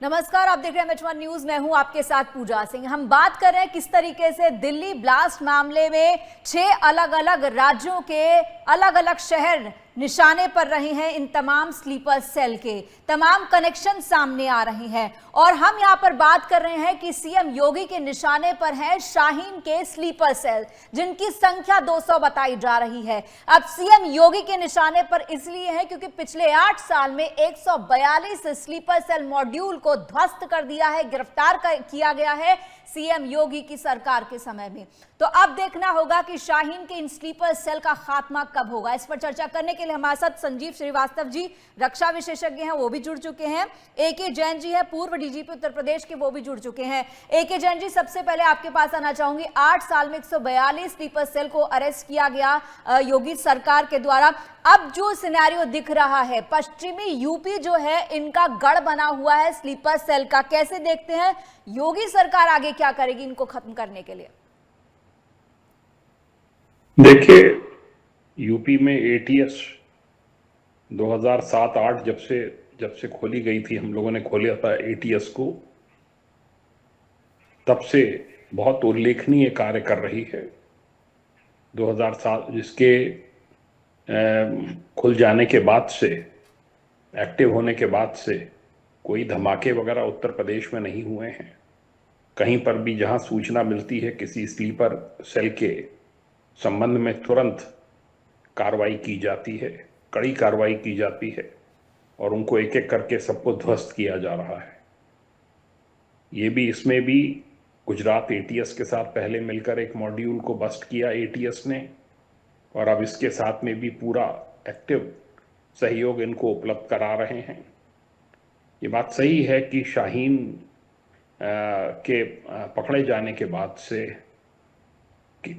नमस्कार, आप देख रहे हैं एमएच1 न्यूज। मैं हूं आपके साथ पूजा सिंह। हम बात कर रहे हैं किस तरीके से दिल्ली ब्लास्ट मामले में 6 अलग अलग राज्यों के अलग अलग शहर निशाने पर रहे हैं। इन तमाम स्लीपर सेल के तमाम कनेक्शन सामने आ रहे हैं और हम यहां पर बात कर रहे हैं कि सीएम योगी के निशाने पर है शाहीन के स्लीपर सेल, जिनकी संख्या 200 बताई जा रही है। अब सीएम योगी के निशाने पर इसलिए है क्योंकि पिछले 8 साल में 142 स्लीपर सेल मॉड्यूल को ध्वस्त कर दिया है, गिरफ्तार किया गया है सीएम योगी की सरकार के समय में। तो अब देखना होगा कि शाहीन के इन स्लीपर सेल का खात्मा कब होगा। इस पर चर्चा करने के लिए हमारे साथ संजीव श्रीवास्तव जी, रक्षा विशेषज्ञ हैं, वो भी जुड़ चुके हैं। एके जैन जी है, पूर्व डीजीपी उत्तर प्रदेश के, वो भी जुड़ चुके हैं। एके जैन जी, सबसे पहले आपके पास आना चाहूंगी। 8 साल में 142 स्लीपर सेल को अरेस्ट किया गया योगी सरकार के द्वारा। अब जो सिनेरियो दिख रहा है, पश्चिमी यूपी जो है इनका गढ़ बना हुआ है स्लीपर सेल का, कैसे देखते हैं योगी सरकार आगे क्या करेगी इनको खत्म करने के लिए? देखिए, यूपी में एटीएस 2007-8 जब से खोली गई थी, हम लोगों ने खोला था एटीएस को, तब से बहुत उल्लेखनीय कार्य कर रही है। 2007 जिसके खुल जाने के बाद से, एक्टिव होने के बाद से कोई धमाके वगैरह उत्तर प्रदेश में नहीं हुए हैं। कहीं पर भी जहां सूचना मिलती है किसी स्लीपर सेल के संबंध में, तुरंत कार्रवाई की जाती है, कड़ी कार्रवाई की जाती है और उनको एक एक करके सबको ध्वस्त किया जा रहा है। ये भी, इसमें भी गुजरात एटीएस के साथ पहले मिलकर एक मॉड्यूल को बस्ट किया एटीएस ने, और अब इसके साथ में भी पूरा एक्टिव सहयोग इनको उपलब्ध करा रहे हैं। ये बात सही है कि शाहीन के पकड़े जाने के बाद से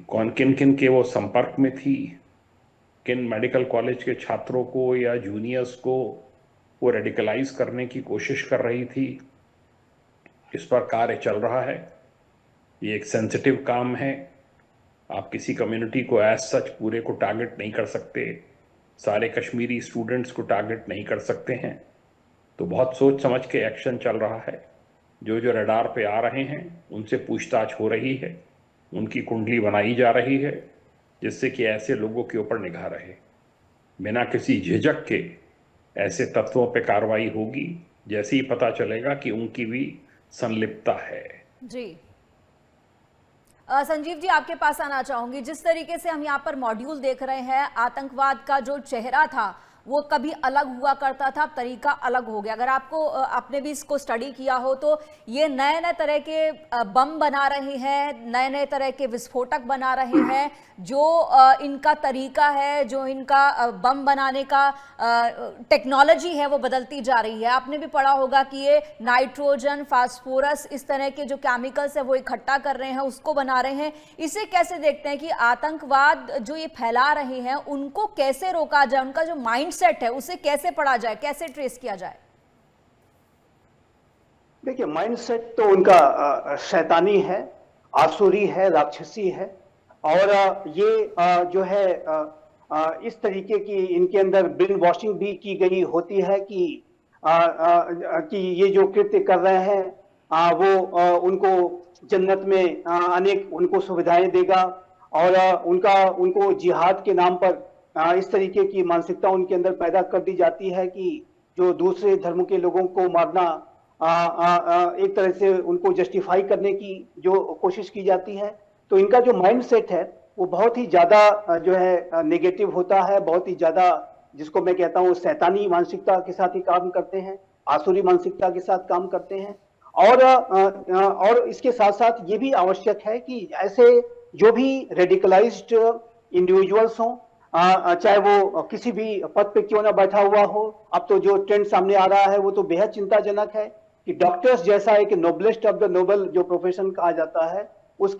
कौन किन किन के वो संपर्क में थी, किन मेडिकल कॉलेज के छात्रों को या जूनियर्स को वो रेडिकलाइज करने की कोशिश कर रही थी, इस पर कार्य चल रहा है। ये एक सेंसिटिव काम है। आप किसी कम्युनिटी को एज सच पूरे को टारगेट नहीं कर सकते, सारे कश्मीरी स्टूडेंट्स को टारगेट नहीं कर सकते हैं। तो बहुत सोच समझ के एक्शन चल रहा है। जो जो रडार पे आ रहे हैं उनसे पूछताछ हो रही है, उनकी कुंडली बनाई जा रही है, जिससे कि ऐसे लोगों के ऊपर निगाह रहे। बिना किसी झिझक के ऐसे तत्वों पे कार्रवाई होगी जैसे ही पता चलेगा कि उनकी भी संलिप्तता है। जी संजीव जी, आपके पास आना चाहूंगी। जिस तरीके से हम यहाँ पर मॉड्यूल देख रहे हैं, आतंकवाद का जो चेहरा था वो कभी अलग हुआ करता था, अब तरीका अलग हो गया। अगर आपने भी इसको स्टडी किया हो तो ये नए नए तरह के बम बना रहे हैं, नए नए तरह के विस्फोटक बना रहे हैं। जो इनका तरीका है, जो इनका बम बनाने का टेक्नोलॉजी है, वो बदलती जा रही है। आपने भी पढ़ा होगा कि ये नाइट्रोजन, फास्फोरस, इस तरह के जो केमिकल्स है वो इकट्ठा कर रहे हैं, उसको बना रहे हैं। इसे कैसे देखते हैं कि आतंकवाद जो ये फैला रहे हैं उनको कैसे रोका जाए, उनका जो माइंड सेट है उसे कैसे पढ़ा जाए, कैसे ट्रेस किया जाए? देखिए, माइंडसेट तो उनका शैतानी है, आसुरी है, राक्षसी है। और ये जो है इस तरीके की इनके अंदर ब्रेन वॉशिंग भी की गई होती है कि ये जो कृत्य कर रहे हैं वो उनको जन्नत में अनेक उनको सुविधाएं देगा, और उनको जिहाद के नाम पर इस तरीके की मानसिकता उनके अंदर पैदा कर दी जाती है कि जो दूसरे धर्म के लोगों को मारना एक तरह से उनको जस्टिफाई करने की जो कोशिश की जाती है। तो इनका जो माइंड सेट है वो बहुत ही ज्यादा जो है नेगेटिव होता है, बहुत ही ज्यादा, जिसको मैं कहता हूँ शैतानी मानसिकता के साथ ही काम करते हैं, आसुरी मानसिकता के साथ काम करते हैं। और इसके साथ साथ ये भी आवश्यक है कि ऐसे जो भी रेडिकलाइज्ड इंडिविजुअल्स हों, चाहे वो किसी भी पद पे क्यों ना बैठा हुआ हो, अब तो जो ट्रेंड सामने आ रहा है वो तो बेहद चिंताजनक है कि डॉक्टर्स जैसा एक नोबलेस्ट ऑफ द नोबल जो प्रोफेशन कहा जाता है, उस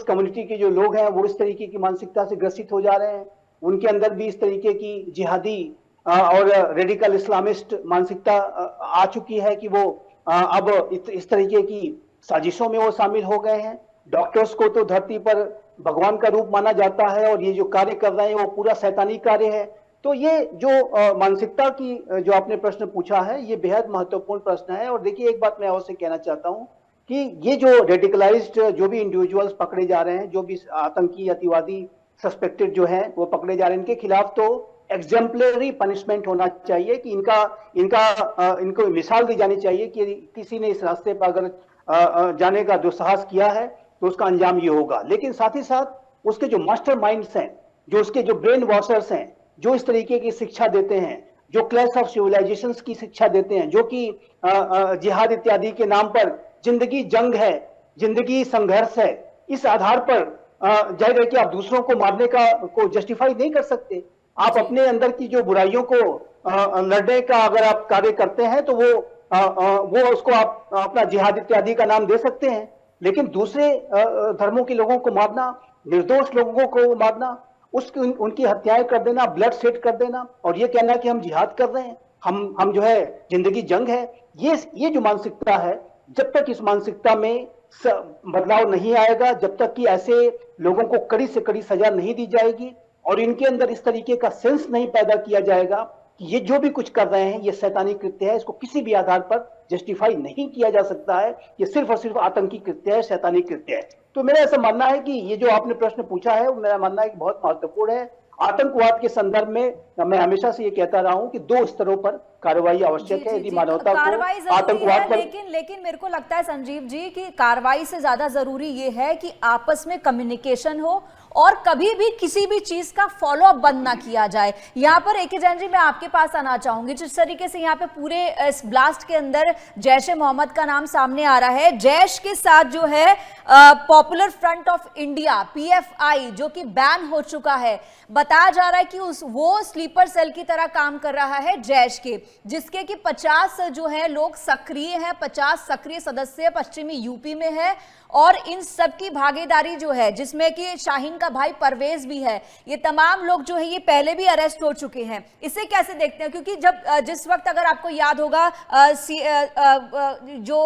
कम्युनिटी के जो लोग हैं वो इस तरीके की मानसिकता से ग्रसित हो जा रहे हैं। उनके अंदर भी इस तरीके की जिहादी और रेडिकल इस्लामिस्ट मानसिकता आ चुकी है कि वो अब इस तरीके की साजिशों में वो शामिल हो गए हैं। डॉक्टर्स को तो धरती पर भगवान का रूप माना जाता है और ये जो कार्य कर रहे हैं वो पूरा शैतानी कार्य है। तो ये जो मानसिकता की जो आपने प्रश्न पूछा है, ये बेहद महत्वपूर्ण प्रश्न है। और देखिए, एक बात मैं और से कहना चाहता हूं कि ये जो रेडिकलाइज्ड जो भी इंडिविजुअल्स पकड़े जा रहे हैं, जो भी आतंकी अतिवादी सस्पेक्टेड जो हैं वो पकड़े जा रहे हैं, इनके खिलाफ तो एग्जाम्पलरी पनिशमेंट होना चाहिए कि इनको मिसाल दी जानी चाहिए कि किसी ने इस रास्ते पर अगर जाने का दुस्साहस किया है तो उसका अंजाम ये होगा। लेकिन साथ ही साथ उसके जो मास्टर माइंड्स हैं, जो उसके जो ब्रेन वॉशर्स हैं, जो इस तरीके की शिक्षा देते हैं, जो क्लैश ऑफ सिविलाइजेशंस की शिक्षा देते हैं, जो कि जिहाद इत्यादि के नाम पर जिंदगी जंग है, जिंदगी संघर्ष है, इस आधार पर जाहिर है कि आप दूसरों को मारने को जस्टिफाई नहीं कर सकते। आप अपने अंदर की जो बुराइयों को लड़ने का अगर आप कार्य करते हैं तो वो उसको आप अपना जिहाद इत्यादि का नाम दे सकते हैं। लेकिन दूसरे धर्मों के लोगों को मारना, निर्दोष लोगों को मारना, उनकी हत्याएं कर देना, ब्लड सेट कर देना और ये कहना कि हम जिहाद कर रहे हैं, हम जो है जिंदगी जंग है, ये जो मानसिकता है, जब तक इस मानसिकता में बदलाव नहीं आएगा, जब तक कि ऐसे लोगों को कड़ी से कड़ी सजा नहीं दी जाएगी और इनके अंदर इस तरीके का सेंस नहीं पैदा किया जाएगा कि ये जो भी कुछ कर रहे हैं ये शैतानी कृत्य है, इसको किसी भी आधार पर जस्टिफाई नहीं किया जा सकता है, ये सिर्फ और सिर्फ आतंकी कृत्य है, शैतानी कृत्य है। तो मेरा ऐसा मानना है कि ये जो आपने प्रश्न पूछा है, मेरा मानना है कि बहुत महत्वपूर्ण है। आतंकवाद के संदर्भ में मैं हमेशा से ये कहता रहा हूं कि 2 स्तरों पर कार्रवाई आवश्यक है। यदि मानवता को आतंकवाद पर लेकिन मेरे को लगता है संजीव जी कि कार्रवाई से ज्यादा जरूरी ये है कि आपस में कम्युनिकेशन हो और कभी भी किसी भी चीज का फॉलो अप बंद ना किया जाए। यहाँ पर ए.के. जैन जी, मैं आपके पास आना चाहूंगी। जिस तरीके से यहाँ पे पूरे इस ब्लास्ट के अंदर जैश ए मोहम्मद का नाम सामने आ रहा है, जैश के साथ जो है popular front of India PFI जो कि बैन हो चुका है, बताया जा रहा है कि वो स्लीपर सेल की तरह काम कर रहा है जैश के, जिसके कि 50 जो है लोग सक्रिय हैं, 50 सक्रिय सदस्य पश्चिमी यूपी में है और इन सब की भागीदारी जो है, जिसमें कि शाहीन का भाई परवेज भी है, ये तमाम लोग जो है ये पहले भी अरेस्ट हो चुके हैं। इसे कैसे देखते हैं? क्योंकि जिस वक्त अगर आपको याद होगा जो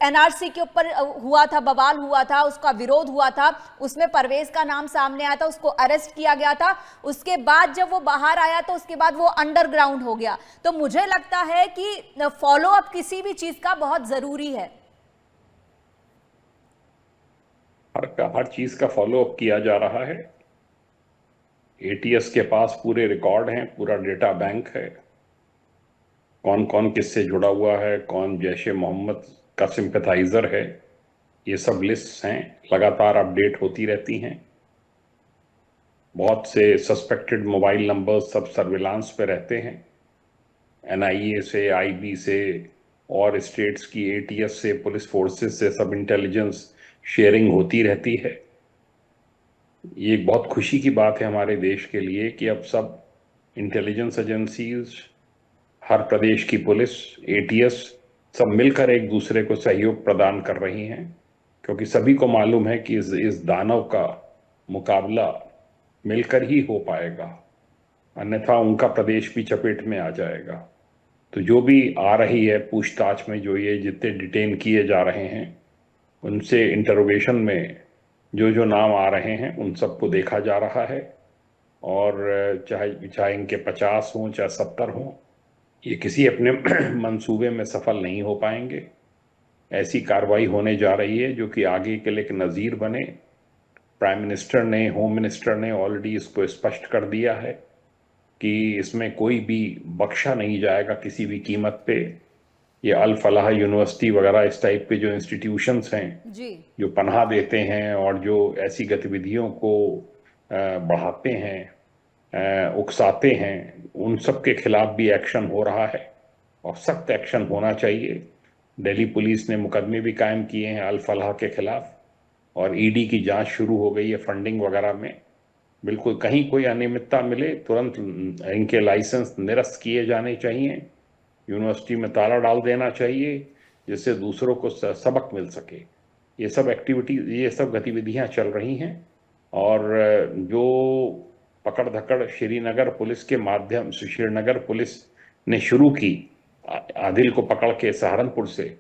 NRC के ऊपर हुआ था, बवाल हुआ था, उसका विरोध हुआ था, उसमें परवेज का नाम सामने आया था, उसको अरेस्ट किया गया था। उसके बाद जब वो बाहर आया तो उसके बाद वो अंडरग्राउंड हो गया। तो मुझे लगता है कि फॉलो अप किसी भी चीज का बहुत जरूरी है। हर चीज का फॉलो अप किया जा रहा है। ATS के पास पूरे रिकॉर्ड हैं, पूरा डेटा बैंक है, कौन कौन किससे जुड़ा हुआ है, कौन जैश ए मोहम्मद का सिंपैथाइजर है, ये सब लिस्ट हैं, लगातार अपडेट होती रहती हैं। बहुत से सस्पेक्टेड मोबाइल नंबर्स सब सर्विलांस पे रहते हैं, NIA से, IB से और स्टेट्स की ATS से, पुलिस फोर्सेस से सब इंटेलिजेंस शेयरिंग होती रहती है। ये एक बहुत खुशी की बात है हमारे देश के लिए कि अब सब इंटेलिजेंस एजेंसीज, हर प्रदेश की पुलिस, ATS सब मिलकर एक दूसरे को सहयोग प्रदान कर रही हैं, क्योंकि सभी को मालूम है कि इस दानव का मुकाबला मिलकर ही हो पाएगा, अन्यथा उनका प्रदेश भी चपेट में आ जाएगा। तो जो भी आ रही है पूछताछ में, जो ये जितने डिटेन किए जा रहे हैं, उनसे इंटरोगेशन में जो नाम आ रहे हैं उन सबको देखा जा रहा है। और चाहे इनके 50 हों चाहे 70 हों, ये किसी अपने मंसूबे में सफल नहीं हो पाएंगे। ऐसी कार्रवाई होने जा रही है जो कि आगे के लिए एक नज़ीर बने। प्राइम मिनिस्टर ने, होम मिनिस्टर ने ऑलरेडी इसको स्पष्ट कर दिया है कि इसमें कोई भी बख्शा नहीं जाएगा किसी भी कीमत पे। ये अल फलाह यूनिवर्सिटी वगैरह इस टाइप के जो इंस्टीट्यूशंस हैं जी, जो पनाह देते हैं और जो ऐसी गतिविधियों को बढ़ाते हैं, उकसाते हैं, उन सब के खिलाफ भी एक्शन हो रहा है और सख्त एक्शन होना चाहिए। दिल्ली पुलिस ने मुकदमे भी कायम किए हैं अल फलाह के खिलाफ और ED की जांच शुरू हो गई है फंडिंग वगैरह में। बिल्कुल कहीं कोई अनियमितता मिले तुरंत इनके लाइसेंस निरस्त किए जाने चाहिए, यूनिवर्सिटी में ताला डाल देना चाहिए, जिससे दूसरों को सबक मिल सके। ये सब ये सब गतिविधियां चल रही हैं और जो पकड़ धकड़ श्रीनगर पुलिस के माध्यम से, श्रीनगर पुलिस ने शुरू की आदिल को पकड़ के सहारनपुर से,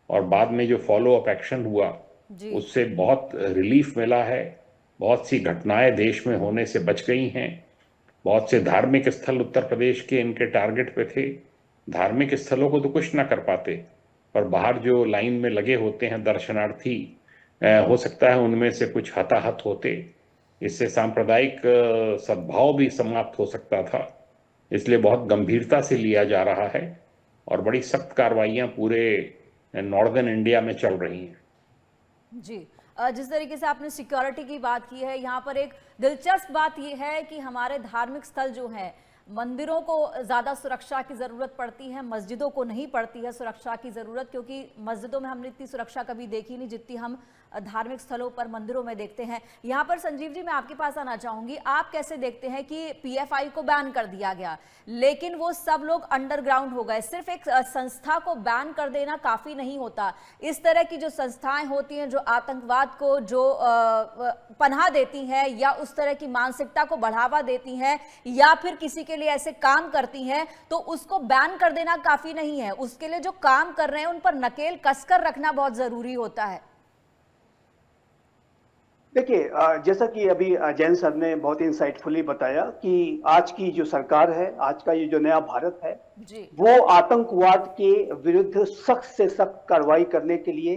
और बाद में जो फॉलो अप एक्शन हुआ उससे बहुत रिलीफ मिला है। बहुत सी घटनाएं देश में होने से बच गई हैं, बहुत से धार्मिक स्थल उत्तर प्रदेश के इनके टारगेट पे थे। धार्मिक स्थलों को तो कुछ ना कर पाते, पर बाहर जो लाइन में लगे होते हैं दर्शनार्थी, हो सकता है उनमें से कुछ हताहत होते। इससे सांप्रदायिक सद्भाव भी समाप्त हो सकता था। इसलिए बहुत गंभीरता से लिया जा रहा है और बड़ी सख्त कार्रवाइयां पूरे नॉर्दर्न इंडिया में चल रही हैं। जी, जिस तरीके से आपने सिक्योरिटी की बात की है, यहाँ पर एक दिलचस्प बात यह है कि हमारे धार्मिक स्थल जो हैं, मंदिरों को ज़्यादा सुरक्षा की ज़रूरत पड़ती है, मस्जिदों को नहीं पड़ती है सुरक्षा की ज़रूरत, क्योंकि मस्जिदों में हमने इतनी सुरक्षा कभी देखी नहीं जितनी हम धार्मिक स्थलों पर, मंदिरों में देखते हैं। यहाँ पर संजीव जी, मैं आपके पास आना चाहूँगी, आप कैसे देखते हैं कि पीएफआई को बैन कर दिया गया लेकिन वो सब लोग अंडरग्राउंड हो गए? सिर्फ एक संस्था को बैन कर देना काफ़ी नहीं होता। इस तरह की जो संस्थाएं होती हैं जो आतंकवाद को जो पनाह देती हैं या उस तरह की मानसिकता को बढ़ावा देती हैं या फिर किसी के लिए ऐसे काम करती हैं, तो उसको बैन कर देना काफ़ी नहीं है। उसके लिए जो काम कर रहे हैं उन पर नकेल कसकर रखना बहुत ज़रूरी होता है। देखिए, जैसा कि अभी जैन सर ने बहुत इंसाइटफुली बताया कि आज की जो सरकार है, आज का ये जो नया भारत है जी, वो आतंकवाद के विरुद्ध सख्त से सख्त कार्रवाई करने के लिए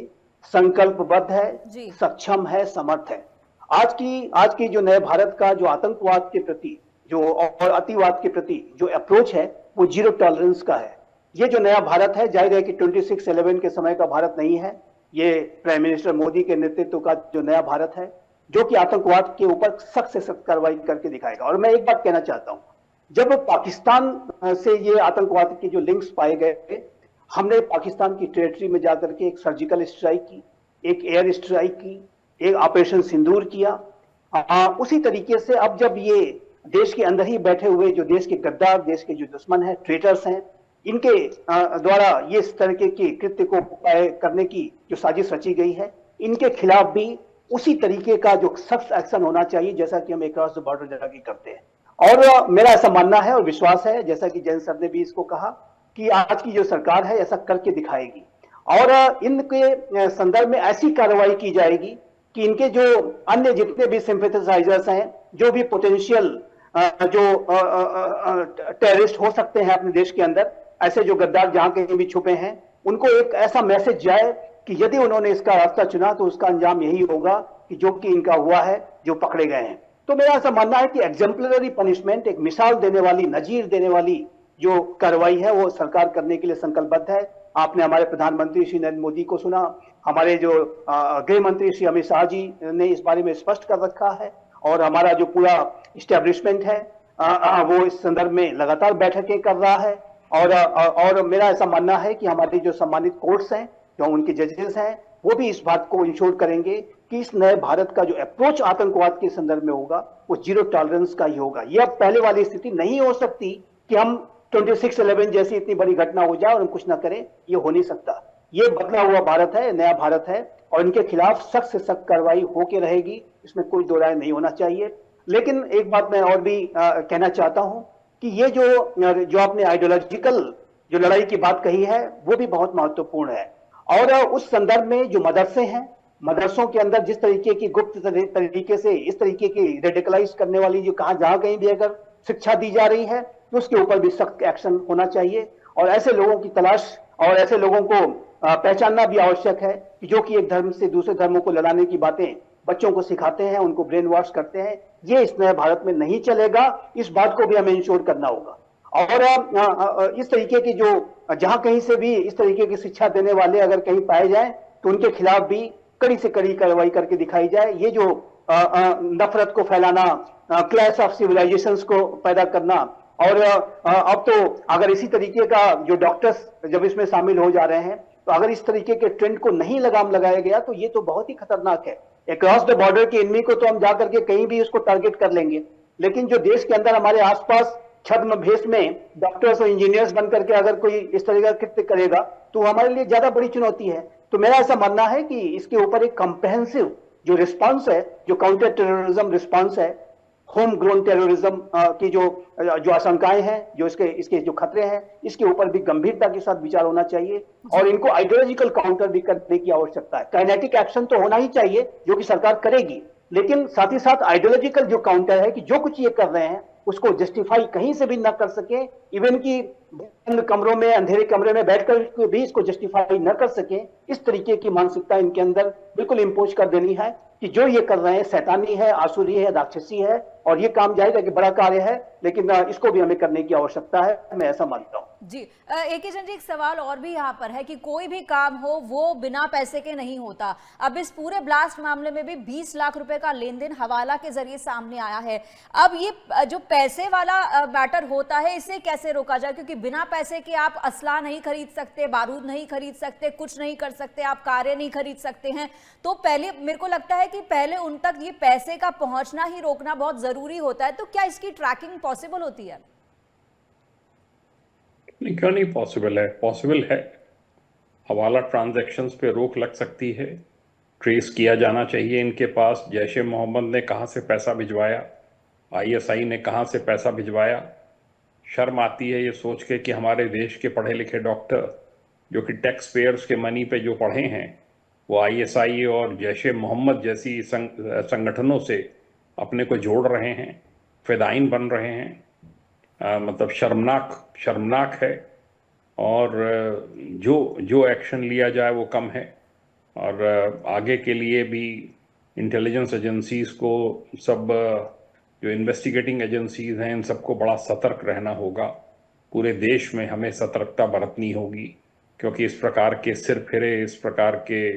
संकल्पबद्ध है, सक्षम है, समर्थ है। आज की जो नए भारत का जो आतंकवाद के प्रति जो और अतिवाद के प्रति जो अप्रोच है वो जीरो टॉलरेंस का है। ये जो नया भारत है, जाहिर है कि 26/11 के समय का भारत नहीं है। ये प्राइम मिनिस्टर मोदी के नेतृत्व का जो नया भारत है जो कि आतंकवाद के ऊपर सख्त से सख्त कार्रवाई करके दिखाएगा। और मैं एक बात कहना चाहता हूं, जब पाकिस्तान से ये आतंकवाद के जो लिंक्स पाए गए, हमने पाकिस्तान की टेरिटरी में जाकर के एक सर्जिकल स्ट्राइक की, एक एयर स्ट्राइक की, एक ऑपरेशन सिंदूर किया। उसी तरीके से अब जब ये देश के अंदर ही बैठे हुए जो देश के गद्दार, देश के जो दुश्मन हैं, ट्रेटर्स हैं, इनके द्वारा ये इस तरह के कृत्य को करने की जो साजिश रची गई है, इनके खिलाफ भी उसी तरीके का जो सख्त एक्शन होना चाहिए जैसा कि हम अक्रॉस द बॉर्डर जाके करते हैं। और मेरा ऐसा मानना है और विश्वास है, जैसा कि जैन सर ने भी इसको कहा, कि आज की जो सरकार है ऐसा करके दिखाएगी और इनके संदर्भ में ऐसी कार्रवाई की जाएगी कि इनके जो अन्य जितने भी सिंपैथाइजर्स हैं, जो भी पोटेंशियल जो टेररिस्ट हो सकते हैं अपने देश के अंदर, ऐसे जो गद्दार जहां कहीं भी छुपे हैं, उनको एक ऐसा मैसेज जाए कि यदि उन्होंने इसका रास्ता चुना तो उसका अंजाम यही होगा कि जो कि इनका हुआ है, जो पकड़े गए हैं। तो मेरा ऐसा मानना है कि एग्जाम्पलरी पनिशमेंट, एक मिसाल देने वाली, नजीर देने वाली जो कार्रवाई है वो सरकार करने के लिए संकल्पबद्ध है। आपने हमारे प्रधानमंत्री श्री नरेंद्र मोदी को सुना, हमारे जो गृह मंत्री श्री अमित शाह जी ने इस बारे में स्पष्ट कर रखा है और हमारा जो पूरा इस्टेब्लिशमेंट है वो इस संदर्भ में लगातार बैठकें कर रहा है। और मेरा ऐसा मानना है कि हमारे जो सम्मानित कोर्ट्स हैं, जो उनके जजेस हैं, वो भी इस बात को इंश्योर करेंगे कि इस नए भारत का जो अप्रोच आतंकवाद के संदर्भ में होगा वो जीरो टॉलरेंस का ही होगा। ये अब पहले वाली स्थिति नहीं हो सकती कि हम 26/11 जैसी इतनी बड़ी घटना हो जाए और हम कुछ ना करें, ये हो नहीं सकता। ये बदला हुआ भारत है, नया भारत है और इनके खिलाफ सख्त से सख्त कार्रवाई होके रहेगी, इसमें कोई दो राय नहीं होना चाहिए। लेकिन एक बात मैं और भी कहना चाहता हूं कि ये जो आपने आइडियोलॉजिकल जो लड़ाई की बात कही है वो भी बहुत महत्वपूर्ण है। और उस संदर्भ में जो मदरसे हैं, मदरसों के अंदर जिस तरीके की गुप्त तरीके से इस तरीके की रेडिकलाइज करने वाली जो जहां कहीं भी अगर शिक्षा दी जा रही है तो उसके ऊपर भी सख्त एक्शन होना चाहिए और ऐसे लोगों की तलाश और ऐसे लोगों को पहचानना भी आवश्यक है कि जो कि एक धर्म से दूसरे धर्मों को लड़ाने की बातें बच्चों को सिखाते हैं, उनको ब्रेन वॉश करते हैं। ये इस नए भारत में नहीं चलेगा, इस बात को भी हमें इंश्योर करना होगा। और इस तरीके की जो जहां कहीं से भी इस तरीके की शिक्षा देने वाले अगर कहीं पाए जाए तो उनके खिलाफ भी कड़ी से कड़ी कार्रवाई करके दिखाई जाए। ये जो नफरत को फैलाना, क्लैश ऑफ सिविलाइजेशंस को पैदा करना और अब तो अगर इसी तरीके का जो डॉक्टर्स जब इसमें शामिल हो जा रहे हैं तो अगर इस तरीके के ट्रेंड को नहीं लगाम लगाया गया तो ये तो बहुत ही खतरनाक है। अक्रॉस द बॉर्डर के एनिमी को तो हम जाकर के कहीं भी उसको टारगेट कर लेंगे, लेकिन जो देश के अंदर हमारे आसपास छद्म भेष में डॉक्टर्स और इंजीनियर्स बनकर के अगर कोई इस तरह का कृत्य करेगा तो हमारे लिए ज्यादा बड़ी चुनौती है। तो मेरा ऐसा मानना है कि इसके ऊपर एक कंप्रेहेंसिव जो रिस्पांस है, जो काउंटर टेररिज्म रिस्पांस है, होम ग्रोन टेररिज्म की जो आशंकाएं हैं, जो इसके जो खतरे हैं, इसके ऊपर भी गंभीरता के साथ विचार होना चाहिए और इनको आइडियोलॉजिकल काउंटर भी करने की आवश्यकता है। काइनेटिक एक्शन तो होना ही चाहिए जो कि सरकार करेगी, लेकिन साथ ही साथ आइडियोलॉजिकल जो काउंटर है कि जो कुछ ये कर रहे हैं उसको जस्टिफाई कहीं से भी ना कर सके, इवन कि बंद कमरों में, अंधेरे कमरे में बैठकर भी इसको जस्टिफाई न कर सके, इस तरीके की मानसिकता इनके अंदर बिल्कुल इंपोज कर देनी है कि जो ये कर रहे हैं शैतानी है, आसुरी है, राक्षसी है, और ये काम जाहिर है कि बड़ा कार्य है, लेकिन इसको भी हमें करने की आवश्यकता है, मैं ऐसा मानता हूं। जी, AK जैन जी, एक सवाल और भी यहाँ पर है कि कोई भी काम हो वो बिना पैसे के नहीं होता। अब इस पूरे ब्लास्ट मामले में भी 20 लाख रुपए का लेन देन हवाला के जरिए सामने आया है। अब ये जो पैसे वाला मैटर होता है, इसे कैसे रोका जाए? क्योंकि बिना पैसे के आप असला नहीं खरीद सकते, बारूद नहीं खरीद सकते, कुछ नहीं कर सकते, आप कारें नहीं खरीद सकते हैं। तो पहले मेरे को लगता है कि पहले उन तक ये पैसे का पहुंचना ही रोकना बहुत जरूरी होता है। तो क्या इसकी ट्रैकिंग पॉसिबल होती है? नहीं, क्यों नहीं पॉसिबल है? पॉसिबल है। हवाला ट्रांजैक्शंस पे रोक लग सकती है, ट्रेस किया जाना चाहिए इनके पास जैश ए मोहम्मद ने कहाँ से पैसा भिजवाया, ISI ने कहाँ से पैसा भिजवाया। शर्म आती है ये सोच के कि हमारे देश के पढ़े लिखे डॉक्टर जो कि टैक्स पेयर्स के मनी पे जो पढ़े हैं, वो ISI और जैश ए मोहम्मद जैसी संगठनों से अपने को जोड़ रहे हैं, फिदाइन बन रहे हैं। मतलब शर्मनाक है। और जो एक्शन लिया जाए वो कम है, और आगे के लिए भी इंटेलिजेंस एजेंसीज को, सब जो इन्वेस्टिगेटिंग एजेंसीज हैं, इन सबको बड़ा सतर्क रहना होगा। पूरे देश में हमें सतर्कता बरतनी होगी, क्योंकि इस प्रकार के सिर फिरे, इस प्रकार के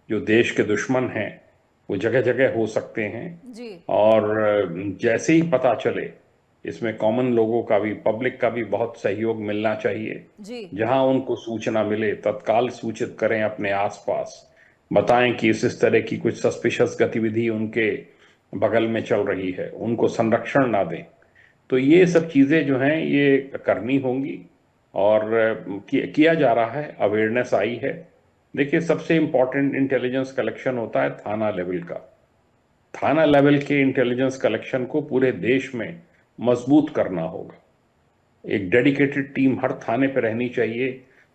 जो देश के दुश्मन हैं वो जगह जगह हो सकते हैं जी। और जैसे ही पता चले, इसमें कॉमन लोगों का भी, पब्लिक का भी बहुत सहयोग मिलना चाहिए जी। जहां उनको सूचना मिले तत्काल सूचित करें अपने आसपास, बताएं कि इस तरह की कुछ सस्पिशियस गतिविधि उनके बगल में चल रही है, उनको संरक्षण ना दें। तो ये सब चीज़ें जो हैं ये करनी होंगी और किया जा रहा है, अवेयरनेस आई है। देखिए, सबसे इम्पोर्टेंट इंटेलिजेंस कलेक्शन होता है थाना लेवल का। थाना लेवल के इंटेलिजेंस कलेक्शन को पूरे देश में मजबूत करना होगा। एक डेडिकेटेड टीम हर थाने पे रहनी चाहिए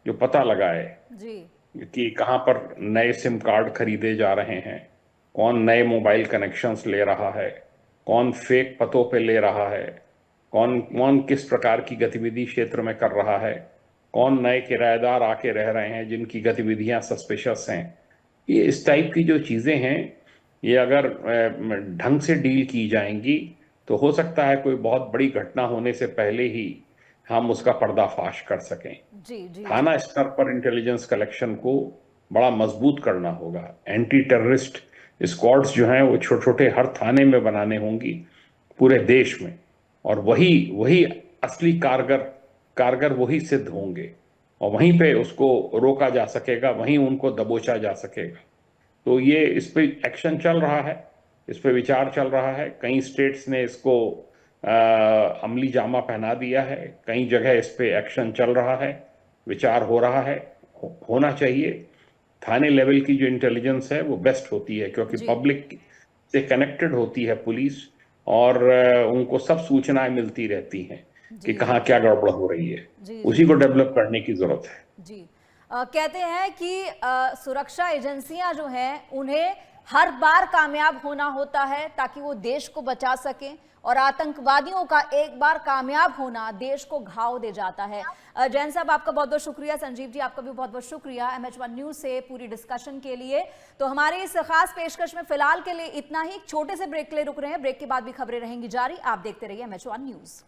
जो पता लगाए जी। कि कहाँ पर नए सिम कार्ड खरीदे जा रहे हैं, कौन नए मोबाइल कनेक्शंस ले रहा है, कौन फेक पतों पे ले रहा है, कौन किस प्रकार की गतिविधि क्षेत्र में कर रहा है, कौन नए किराएदार आके रह रहे हैं जिनकी गतिविधियां सस्पिशियस हैं। ये इस टाइप की जो चीज़ें हैं, ये अगर ढंग से डील की जाएंगी तो हो सकता है कोई बहुत बड़ी घटना होने से पहले ही हम उसका पर्दाफाश कर सकें। जी। थाना स्तर पर इंटेलिजेंस कलेक्शन को बड़ा मजबूत करना होगा। एंटी टेररिस्ट स्क्वाड्स जो हैं वो छोटे छोटे हर थाने में बनाने होंगी पूरे देश में, और वही असली कारगर वही सिद्ध होंगे, और वहीं पे उसको रोका जा सकेगा, वहीं उनको दबोचा जा सकेगा। तो ये इस पे एक्शन चल रहा है, इस पे विचार चल रहा है। कई स्टेट्स ने इसको अमली जामा पहना दिया है, कई जगह इस पे एक्शन चल रहा है, विचार हो रहा है, होना चाहिए। थाने लेवल की जो इंटेलिजेंस है वो बेस्ट होती है, क्योंकि पब्लिक से कनेक्टेड होती है पुलिस, और उनको सब सूचनाएं मिलती रहती हैं कि कहाँ क्या गड़बड़ हो रही है। उसी को डेवलप करने की जरूरत है। जी। कहते हैं कि सुरक्षा एजेंसियां जो हैं उन्हें हर बार कामयाब होना होता है ताकि वो देश को बचा सकें, और आतंकवादियों का एक बार कामयाब होना देश को घाव दे जाता है। जैन साहब, आपका बहुत बहुत शुक्रिया। संजीव जी, आपका भी बहुत बहुत शुक्रिया MH1 न्यूज से पूरी डिस्कशन के लिए। तो हमारे इस खास पेशकश में फिलहाल के लिए इतना ही। छोटे से ब्रेक के लिए रुक रहे हैं, ब्रेक के बाद भी खबरें रहेंगी जारी। आप देखते रहिए MH1 न्यूज।